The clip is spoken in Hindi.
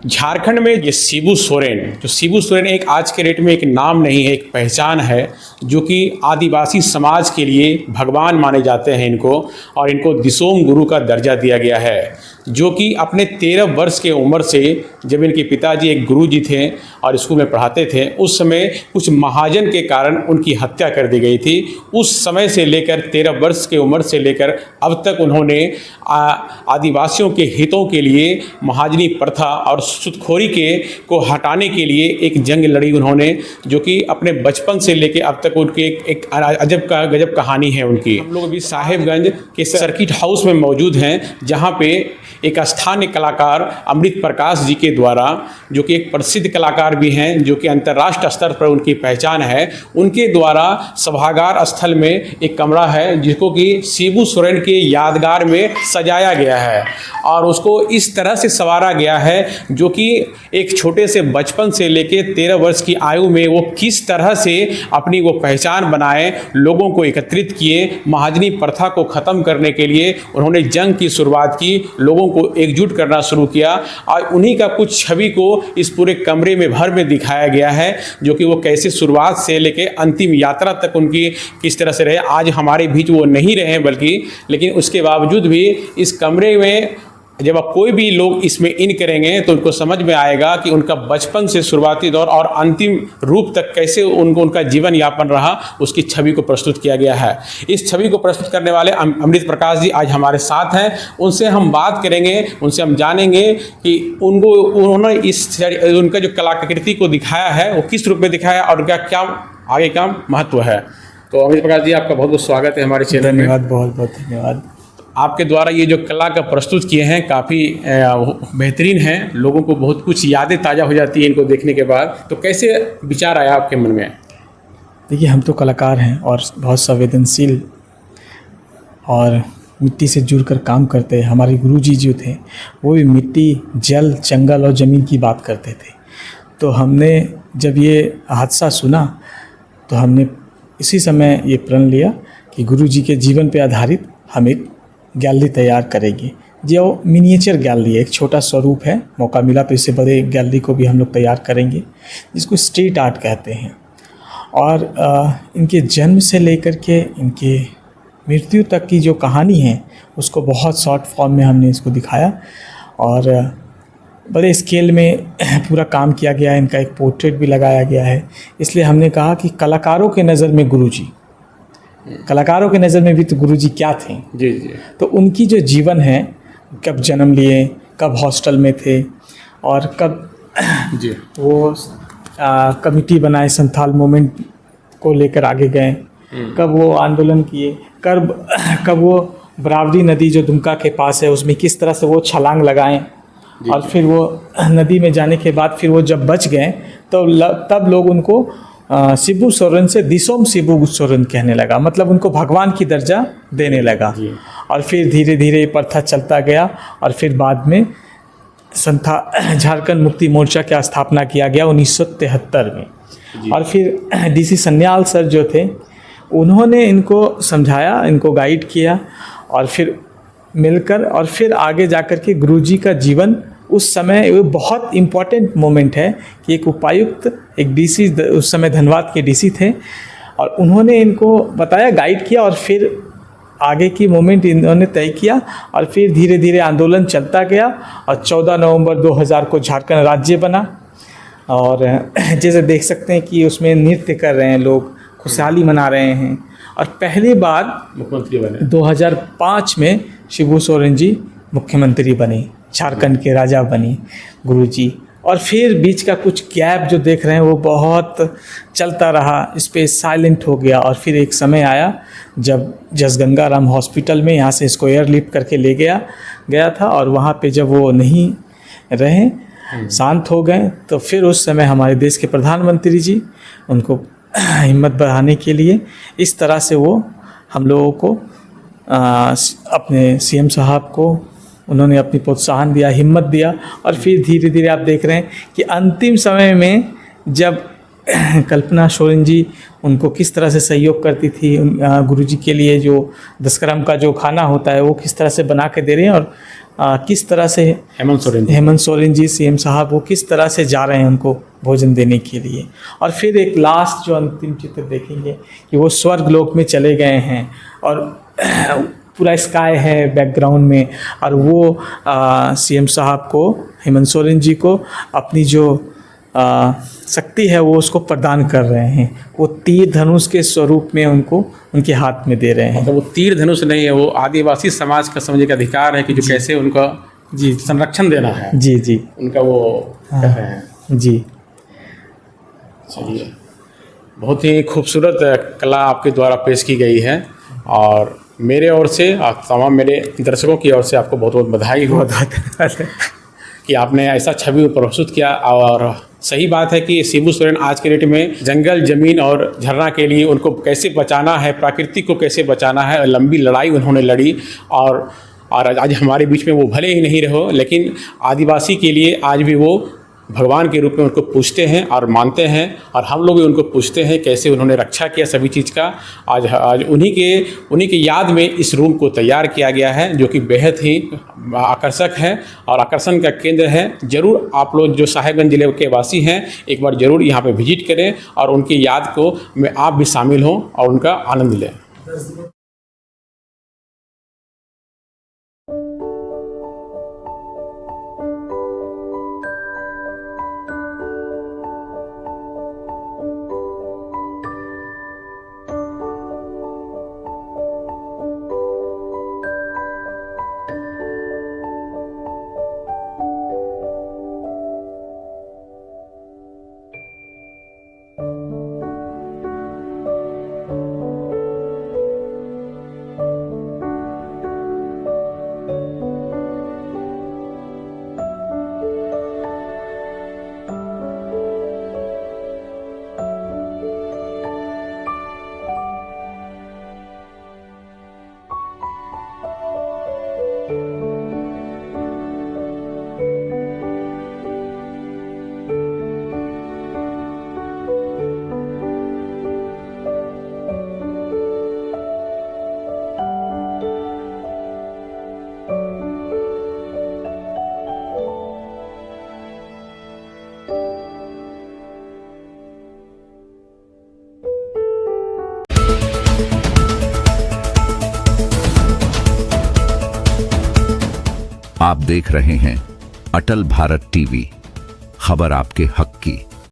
झारखंड में ये शिबू सोरेन, जो शिबू सोरेन एक आज के डेट में एक नाम नहीं है, एक पहचान है, जो कि आदिवासी समाज के लिए भगवान माने जाते हैं इनको, और इनको दिसोम गुरु का दर्जा दिया गया है। जो कि अपने 13 वर्ष के उम्र से, जब इनके पिताजी एक गुरु जी थे और स्कूल में पढ़ाते थे, उस समय कुछ महाजन के कारण उनकी हत्या कर दी गई थी। उस समय से लेकर 13 वर्ष की उम्र से लेकर अब तक उन्होंने आदिवासियों के हितों के लिए महाजनी प्रथा और सूदखोरी को हटाने के लिए एक जंग लड़ी उन्होंने, जो कि अपने बचपन से लेकर अब तक उनकी एक अजब का गजब कहानी है उनकी। हम लोग अभी साहेबगंज के सर्किट हाउस में मौजूद हैं, जहाँ पे एक स्थानीय कलाकार अमृत प्रकाश जी के द्वारा, जो कि एक प्रसिद्ध कलाकार भी हैं, जो कि अंतर्राष्ट्रीय स्तर पर उनकी पहचान है, उनके द्वारा सभागार स्थल में एक कमरा है जिसको कि शिबू सोरेन के यादगार में सजाया गया है और उसको इस तरह से संवारा गया है, जो कि एक छोटे से बचपन से लेके 13 वर्ष की आयु में वो किस तरह से अपनी वो पहचान बनाए, लोगों को एकत्रित किए, महाजनी प्रथा को ख़त्म करने के लिए उन्होंने जंग की शुरुआत की, लोगों को एकजुट करना शुरू किया, और उन्हीं का कुछ छवि को इस पूरे कमरे में भर में दिखाया गया है, जो कि वो कैसे शुरुआत से लेके अंतिम यात्रा तक उनकी किस तरह से रहे। आज हमारे बीच वो नहीं रहे बल्कि, लेकिन उसके बावजूद भी इस कमरे में जब आप कोई भी लोग इसमें इन करेंगे तो उनको समझ में आएगा कि उनका बचपन से शुरुआती दौर और अंतिम रूप तक कैसे उनका जीवन यापन रहा, उसकी छवि को प्रस्तुत किया गया है। इस छवि को प्रस्तुत करने वाले अमृत प्रकाश जी आज हमारे साथ हैं। उनसे हम बात करेंगे, उनसे हम जानेंगे कि उन्होंने उनका जो कलाकृति को दिखाया है वो किस रूप में दिखाया और उनका क्या आगे का महत्व है। तो अमृत प्रकाश जी, आपका बहुत बहुत स्वागत है हमारे चैनल में। धन्यवाद, बहुत बहुत धन्यवाद। आपके द्वारा ये जो कला का प्रस्तुत किए हैं काफ़ी बेहतरीन हैं, लोगों को बहुत कुछ यादें ताज़ा हो जाती है इनको देखने के बाद। तो कैसे विचार आया आपके मन में? देखिए, हम तो कलाकार हैं और बहुत संवेदनशील और मिट्टी से जुड़कर काम करते हैं। हमारे गुरुजी जो थे वो भी मिट्टी, जल, जंगल और ज़मीन की बात करते थे। तो हमने जब ये हादसा सुना तो हमने इसी समय ये प्रण लिया कि गुरुजी के जीवन पर आधारित हम एक गैलरी तैयार करेंगे। जो मिनिएचर गैलरी है, एक छोटा स्वरूप है, मौका मिला तो इससे बड़े गैलरी को भी हम लोग तैयार करेंगे, जिसको स्ट्रीट आर्ट कहते हैं। और इनके जन्म से लेकर के इनके मृत्यु तक की जो कहानी है उसको बहुत शॉर्ट फॉर्म में हमने इसको दिखाया और बड़े स्केल में पूरा काम किया गया है। इनका एक पोर्ट्रेट भी लगाया गया है। इसलिए हमने कहा कि कलाकारों के नज़र में गुरुजी, कलाकारों के नज़र में भी तो गुरुजी क्या थे। जी जी। तो उनकी जो जीवन है, कब जन्म लिए, कब हॉस्टल में थे और कब जी वो कमिटी बनाए, संथाल मूवमेंट को लेकर आगे गए, कब वो आंदोलन किए, कब वो बरावरी नदी जो दुमका के पास है उसमें किस तरह से वो छलांग लगाएं, और फिर वो नदी में जाने के बाद फिर वो जब बच गए तो तब लोग उनको शिबू सोरेन से दिसोम शिबू सोरेन कहने लगा, मतलब उनको भगवान की दर्जा देने लगा। और फिर धीरे धीरे प्रथा चलता गया और फिर बाद में झारखंड मुक्ति मोर्चा की स्थापना किया गया 1973 में। और फिर डीसी सन्याल सर जो थे उन्होंने इनको समझाया, इनको गाइड किया और फिर मिलकर, और फिर आगे जाकर के गुरुजी का जीवन उस समय वो बहुत इम्पॉर्टेंट मोमेंट है कि एक उपायुक्त, एक डीसी, उस समय धनबाद के डीसी थे, और उन्होंने इनको बताया, गाइड किया, और फिर आगे की मोमेंट इन्होंने तय किया। और फिर धीरे धीरे आंदोलन चलता गया और 14 नवंबर 2000 को झारखंड राज्य बना। और जैसे देख सकते हैं कि उसमें नृत्य कर रहे हैं लोग, खुशहाली मना रहे हैं। और पहली बार मुख्यमंत्री बने 2005 में शिबू सोरेन जी मुख्यमंत्री बने, झारखंड के राजा बने गुरुजी। और फिर बीच का कुछ गैप जो देख रहे हैं वो बहुत चलता रहा, इस पर साइलेंट हो गया। और फिर एक समय आया जब जसगंगा राम हॉस्पिटल में यहाँ से इसको एयरलिफ्ट करके ले गया था, और वहाँ पे जब वो नहीं रहे, शांत हो गए, तो फिर उस समय हमारे देश के प्रधानमंत्री जी उनको हिम्मत बढ़ाने के लिए इस तरह से वो हम लोगों को अपने सीएम साहब को उन्होंने अपनी प्रोत्साहन दिया, हिम्मत दिया। और फिर धीरे धीरे आप देख रहे हैं कि अंतिम समय में जब कल्पना सोरेन जी उनको किस तरह से सहयोग करती थी, गुरुजी के लिए जो 10 क्रम का जो खाना होता है वो किस तरह से बना के दे रहे हैं, और किस तरह से हेमंत सोरेन जी सीएम साहब वो किस तरह से जा रहे हैं उनको भोजन देने के लिए। और फिर एक लास्ट जो अंतिम चित्र देखेंगे कि वो स्वर्ग लोक में चले गए हैं और पूरा स्काई है बैकग्राउंड में, और वो सीएम साहब को, हेमंत सोरेन जी को अपनी जो शक्ति है वो उसको प्रदान कर रहे हैं। वो तीर धनुष के स्वरूप में उनको उनके हाथ में दे रहे हैं। मतलब वो तीर धनुष नहीं है, वो आदिवासी समाज का समझने का अधिकार है कि जो कैसे उनका संरक्षण देना है। जी उनका वो कर रहे हैं। जी चलिए, बहुत ही खूबसूरत कला आपके द्वारा पेश की गई है, और मेरे ओर से आप तमाम मेरे दर्शकों की ओर से आपको बहुत बहुत बधाई हो कि आपने ऐसा छवि प्रस्तुत किया। और सही बात है कि शिबू सोरेन आज के डेट में जंगल, ज़मीन और झरना के लिए उनको कैसे बचाना है, प्रकृति को कैसे बचाना है, लंबी लड़ाई उन्होंने लड़ी। और आज हमारे बीच में वो भले ही नहीं रहो, लेकिन आदिवासी के लिए आज भी वो भगवान के रूप में उनको पूजते हैं और मानते हैं, और हम लोग भी उनको पूजते हैं कैसे उन्होंने रक्षा किया सभी चीज़ का। आज उन्हीं के याद में इस रूम को तैयार किया गया है, जो कि बेहद ही आकर्षक है और आकर्षण का केंद्र है। ज़रूर आप लोग जो साहेबगंज ज़िले के वासी हैं एक बार ज़रूर यहाँ पे विजिट करें और उनकी याद को में आप भी शामिल हों और उनका आनंद लें। आप देख रहे हैं अटल भारत टीवी, खबर आपके हक की।